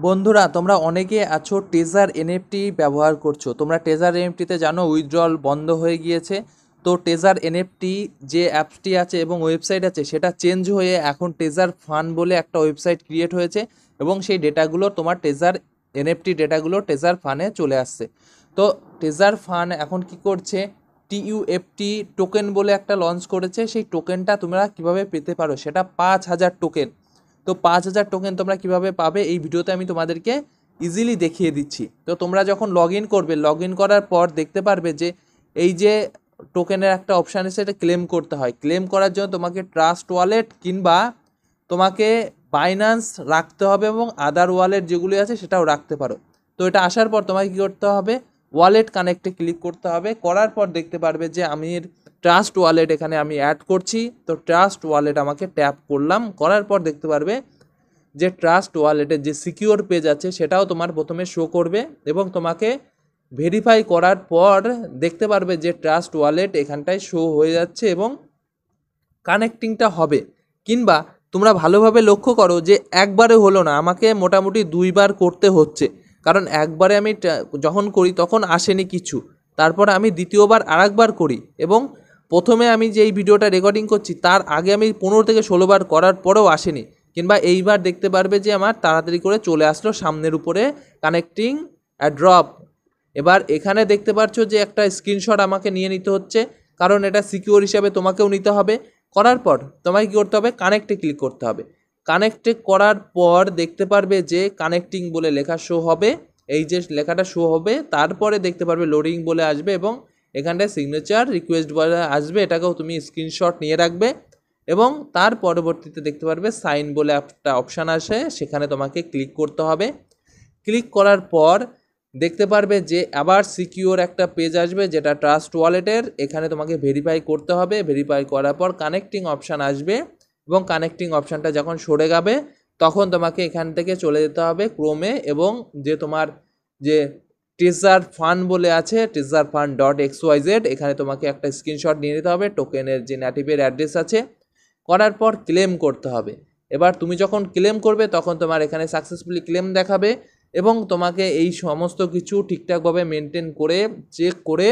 বন্ধুরা তোমরা অনেকে আছো টেজার এনএফটি ব্যবহার করছো। তোমরা টেজার এনএফটিতে জানো উইথড্রল বন্ধ হয়ে গিয়েছে। তো টেজার এনএফটি যে অ্যাপসটি আছে এবং ওয়েবসাইট আছে সেটা চেঞ্জ হয়ে এখন টেজার ফান বলে একটা ওয়েবসাইট ক্রিয়েট হয়েছে এবং সেই ডেটাগুলো তোমার টেজার এনএফটি ডেটাগুলো টেজার ফানে চলে আসছে। তো টেজার ফান এখন কি করছে, টিইউএফটি টোকেন বলে একটা লঞ্চ করেছে। সেই টোকেনটা তোমরা কিভাবে পেতে পারো, সেটা 5,000 টোকেন। তো 5,000 টোকেন তোমরা কিভাবে পাবে এই ভিডিওতে আমি তোমাদেরকে ইজিলি দেখিয়ে দিচ্ছি। তো তোমরা যখন লগ ইন করবে, লগ ইন করার পর দেখতে পারবে যে এই যে টোকেনের একটা অপশান আছে, এটা ক্লেম করতে হয়। ক্লেম করার জন্য তোমাকে ট্রাস্ট ওয়ালেট কিংবা তোমাকে বাইন্যান্স রাখতে হবে এবং আদার ওয়ালেট যেগুলি আছে সেটাও রাখতে পারো। তো এটা আসার পর তোমাকে কী করতে হবে, ওয়ালেট কানেক্টে ক্লিক করতে হবে। করার পর দেখতে পারবে যে আমি ট্রাস্ট ওয়ালেট এখানে আমি অ্যাড করছি। তো ট্রাস্ট ওয়ালেট আমাকে ট্যাপ করলাম, করার পর দেখতে পারবে যে ট্রাস্ট ওয়ালেটের যে সিকিউর পেজ আছে সেটাও তোমার প্রথমে শো করবে এবং তোমাকে ভেরিফাই করার পর দেখতে পারবে যে ট্রাস্ট ওয়ালেট এখানটায় শো হয়ে যাচ্ছে এবং কানেক্টিংটা হবে। কিংবা তোমরা ভালোভাবে লক্ষ্য করো যে একবারে হলো না, আমাকে মোটামুটি 2বার করতে হচ্ছে। কারণ একবারে আমি যখন করি তখন আসেনি কিছু, তারপর আমি দ্বিতীয়বার আরেকবার করি এবং প্রথমে আমি যে এই ভিডিওটা রেকর্ডিং করছি তার আগে আমি 15 থেকে 16বার করার পরেও আসেনি। কিংবা এইবার দেখতে পারবে যে আমার তাড়াতাড়ি করে চলে আসলো সামনের উপরে কানেক্টিং ড্রপ। এবার এখানে দেখতে পাচ্ছ যে একটা স্ক্রিনশট আমাকে নিয়ে নিতে হচ্ছে, কারণ এটা সিকিউর হিসাবে তোমাকেও নিতে হবে। করার পর তোমাকে কী করতে হবে, কানেক্টে ক্লিক করতে হবে। কানেক্টে করার পর দেখতে পারবে যে কানেক্টিং বলে লেখা শো হবে। এই যে লেখাটা শো হবে তারপরে দেখতে পারবে লোডিং বলে আসবে এবং এখানটায় সিগনেচার রিকোয়েস্ট বলে আসবে। এটাকেও তুমি স্ক্রিনশট নিয়ে রাখবে এবং তার পরবর্তীতে দেখতে পারবে সাইন বলে একটা অপশান আসে, সেখানে তোমাকে ক্লিক করতে হবে। ক্লিক করার পর দেখতে পারবে যে আবার সিকিউর একটা পেজ আসবে যেটা ট্রাস্ট ওয়ালেটের। এখানে তোমাকে ভেরিফাই করতে হবে। ভেরিফাই করার পর কানেক্টিং অপশান আসবে এবং কানেক্টিং অপশানটা যখন সরে যাবে তখন তোমাকে এখান থেকে চলে যেতে হবে ক্রোমে এবং যে তোমার যে টেজার ফান বলে আছে treasure.fund.xyz, এখানে তোমাকে একটা স্ক্রিনশট নিয়ে নিতে হবে। টোকেনের যে নেটিভের অ্যাড্রেস আছে, করার পর ক্লেম করতে হবে। এবার তুমি যখন ক্লেম করবে তখন তোমার এখানে সাকসেসফুলি ক্লেম দেখাবে এবং তোমাকে এই সমস্ত কিছু ঠিকঠাকভাবে মেনটেন করে চেক করে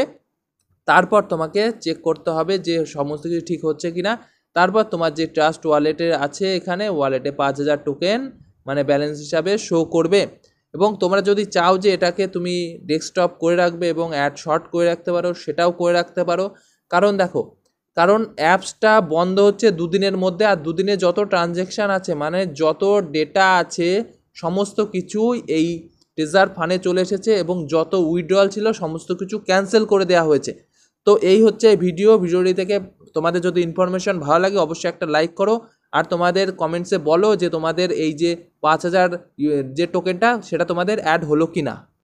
তারপর তোমাকে চেক করতে হবে যে সমস্ত কিছু ঠিক হচ্ছে কি না। তারপর তোমার যে ট্রাস্ট ওয়ালেটে আছে এখানে ওয়ালেটে 5,000 টোকেন মানে ব্যালেন্স হিসাবে শো করবে। এবং তোমরা যদি চাও যে এটাকে তুমি ডেস্কটপ করে রাখবে এবং অ্যাড শর্ট করে রাখতে পারো, সেটাও করে রাখতে পারো। কারণ দেখো, কারণ অ্যাপসটা বন্ধ হচ্ছে 2 দিনের মধ্যে, আর 2 দিনে যত ট্রানজ্যাকশান আছে মানে যত ডেটা আছে সমস্ত কিছুই এই টেজার ফানে চলে এসেছে এবং যত উইথড্রল ছিল সমস্ত কিছু ক্যান্সেল করে দেওয়া হয়েছে। তো এই হচ্ছে ভিডিওটি থেকে তোমাদের যদি ইনফরমেশন ভালো লাগে অবশ্যই একটা লাইক করো আর তোমাদের কমেন্টসে বলো যে তোমাদের এই যে 5,000 যে টোকেনটা সেটা তোমাদের অ্যাড হলো কি না।